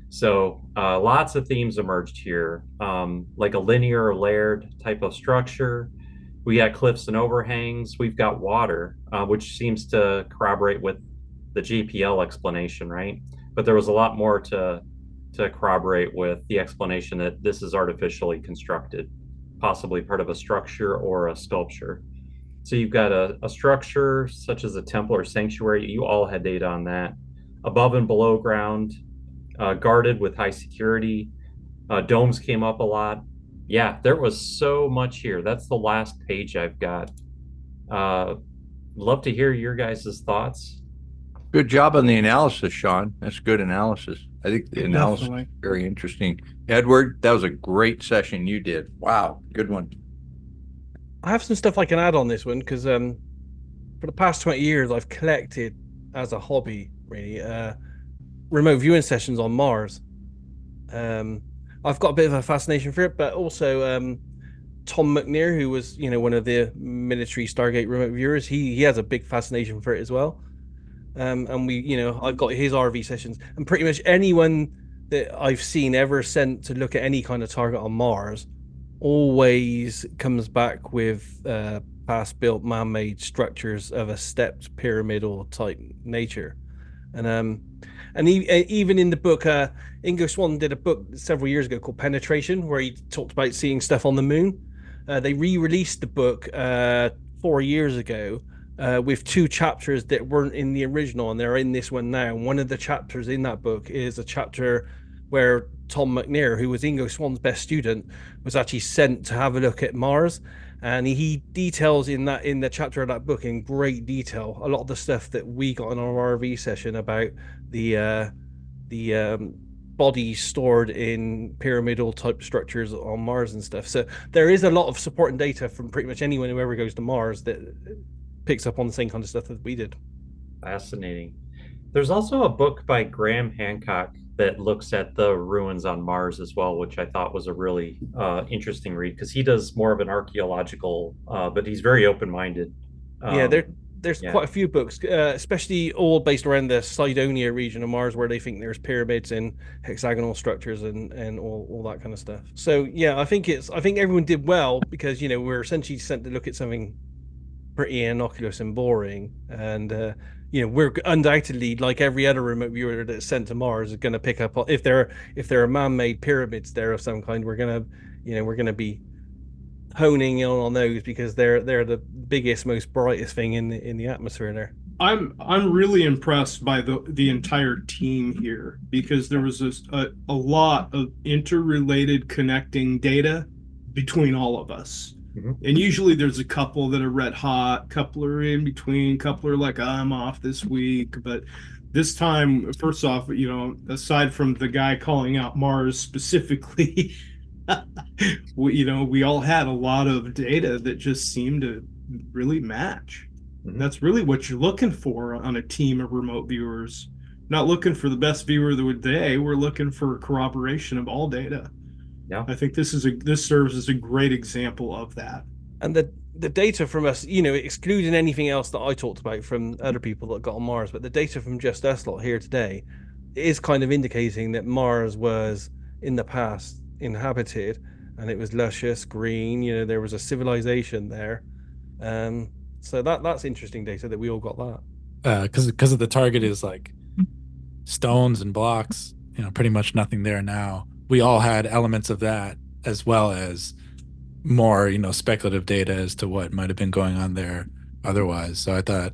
So lots of themes emerged here, like a linear or layered type of structure. We got cliffs and overhangs. We've got water, which seems to corroborate with the GPL explanation, right? But there was a lot more to corroborate with the explanation that this is artificially constructed, possibly part of a structure or a sculpture. So you've got a structure such as a temple or sanctuary. You all had data on that. Above and below ground, guarded with high security. Domes came up a lot. Yeah, there was so much here. That's the last page I've got. Uh, Love to hear your guys' thoughts. Good job on the analysis, Sean. That's good analysis. I think the Yeah, analysis is definitely. very interesting. Edward, that was a great session you did. Wow, good one. I have some stuff I can add on this one because for the past 20 years I've collected as a hobby really remote viewing sessions on Mars. Um, I've got a bit of a fascination for it, but also Tom McNair, who was one of the military Stargate remote viewers, he has a big fascination for it as well. And we, I've got his RV sessions, and pretty much anyone that I've seen ever sent to look at any kind of target on Mars always comes back with past built man-made structures of a stepped pyramidal type nature. And even in the book, Ingo Swann did a book several years ago called Penetration, where he talked about seeing stuff on the moon. They re-released the book 4 years ago with two chapters that weren't in the original, and they're in this one now. And one of the chapters in that book is a chapter where Tom McNair, who was Ingo Swann's best student, was actually sent to have a look at Mars. And he details in the chapter of that book in great detail a lot of the stuff that we got in our RV session about the bodies stored in pyramidal type structures on Mars and stuff. So there is a lot of supporting data from pretty much anyone who ever goes to Mars that picks up on the same kind of stuff that we did. Fascinating. There's also a book by Graham Hancock that looks at the ruins on Mars as well, which I thought was a really interesting read because he does more of an archaeological, but he's very open-minded. Yeah, Um, there's yeah, quite a few books, especially all based around the Cydonia region of Mars, where they think there's pyramids and hexagonal structures and all that kind of stuff. So yeah, I think everyone did well because we're essentially sent to look at something pretty innocuous and boring, and we're undoubtedly, like every other remote viewer that's sent to Mars, is going to pick up if there are man-made pyramids there of some kind. We're gonna be honing in on those because they're the biggest, most brightest thing in the atmosphere there. I'm really impressed by the entire team here because there was a lot of interrelated connecting data between all of us. mhm. And usually there's a couple that are red hot, couple are in between, couple are like, I'm off this week. But this time, first off, aside from the guy calling out Mars specifically, we all had a lot of data that just seemed to really match. Mhm. That's really what you're looking for on a team of remote viewers. Not looking for the best viewer of the day. We're looking for corroboration of all data. Yeah. I think this serves as a great example of that. And the data from us, excluding anything else that I talked about from other people that got on Mars, but the data from just us lot here today is kind of indicating that Mars was in the past inhabited, and it was luscious green. There was a civilization there. So that's interesting data that we all got that. Because of the target is like stones and blocks, pretty much nothing there now. We all had elements of that as well as more, speculative data as to what might have been going on there otherwise. So I thought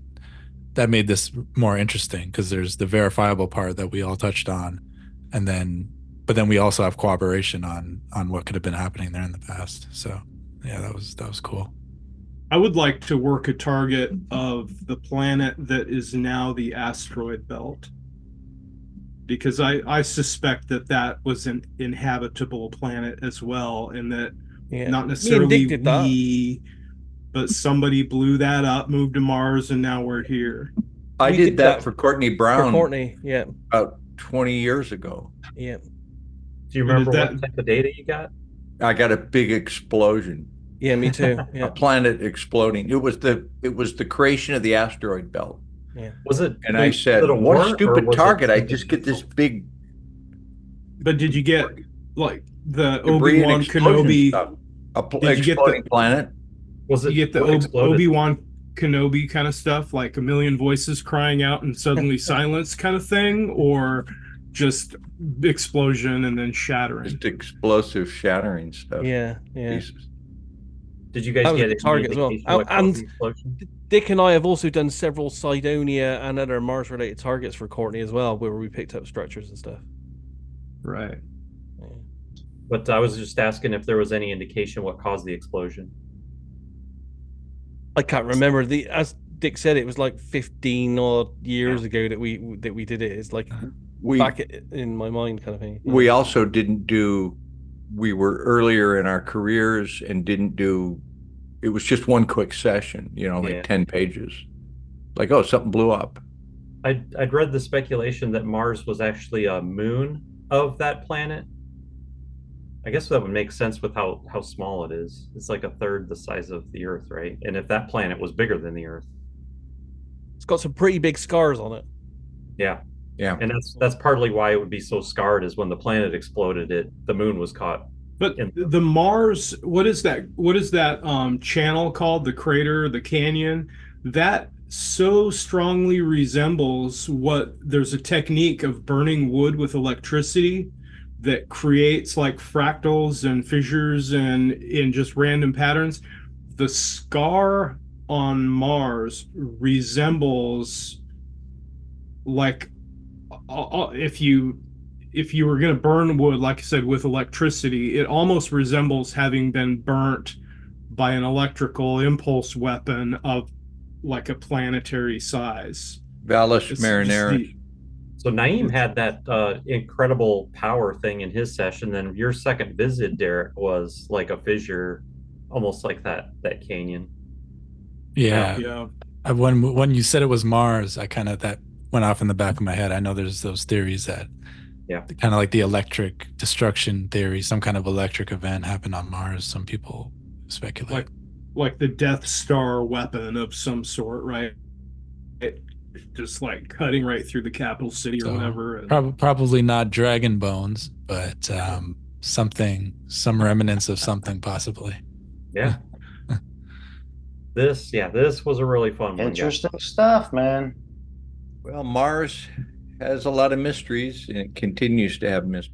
that made this more interesting because there's the verifiable part that we all touched on, but then we also have corroboration on what could have been happening there in the past. So yeah, that was cool. I would like to work a target of the planet that is now the asteroid belt because I suspect that was an inhabitable planet as well, and that Yeah, not me and Dick necessarily did that. but somebody blew that up, moved to Mars, and now we're here. I We did did that that for Courtney For Brown Courtney, yeah, about 20 years ago. yeah, Do you And remember that what type of data you got? I got a big explosion, yeah, me too. a Yeah, planet exploding. It was the creation of the asteroid belt. yeah. Was it And I was said, it a what a war or stupid was it target. I something just get this peaceful? big But did you get like the Debris and Obi-Wan explosion Kenobi? stuff. Did you get Exploding the planet. Was you it get the what exploded? Obi-Wan Kenobi kind of stuff, like a million voices crying out and suddenly silence kind of thing, or just explosion and then shattering? Just explosive shattering stuff. Yeah, yeah. Pieces. Did you guys That was get a good any target as well. indication what And caused the explosion? Dick and I have also done several Cydonia and other Mars-related targets for Courtney as well, where we picked up structures and stuff. Right. Yeah. But I was just asking if there was any indication what caused the explosion. I can't remember as Dick said, it was like 15 odd years ago that we did it. It's like We back in my mind kind of thing. we also didn't do. We were earlier in our careers and didn't do. It was just one quick session, like 10 pages. Like, oh, something blew up. I'd read the speculation that Mars was actually a moon of that planet. I guess that would make sense with how small it is. It's like a third the size of the Earth, right? And if that planet was bigger than the Earth. It's got some pretty big scars on it. Yeah. Yeah. And that's partly why it would be so scarred, is when the planet exploded, the moon was caught. But the Mars, what is that channel called? The crater, the canyon, that so strongly resembles there's a technique of burning wood with electricity that creates like fractals and fissures and in just random patterns. The scar on Mars resembles, like, if you were going to burn wood, like I said, with electricity, it almost resembles having been burnt by an electrical impulse weapon of like a planetary size. Valus It's Marineris. So Nyiam had that incredible power thing in his session. Then your second visit, Derek, was like a fissure, almost like that canyon. Yeah. Yeah. When you said it was Mars, that went off in the back of my head. I know there's those theories that, kind of like the electric destruction theory, some kind of electric event happened on Mars. Some people speculate. Like the Death Star weapon of some sort, right? It just like cutting right through the capital city or whatever. Probably not dragon bones, but some remnants of something possibly. Yeah. This was a really fun one. Interesting stuff, man. Well, Mars has a lot of mysteries, and it continues to have mysteries.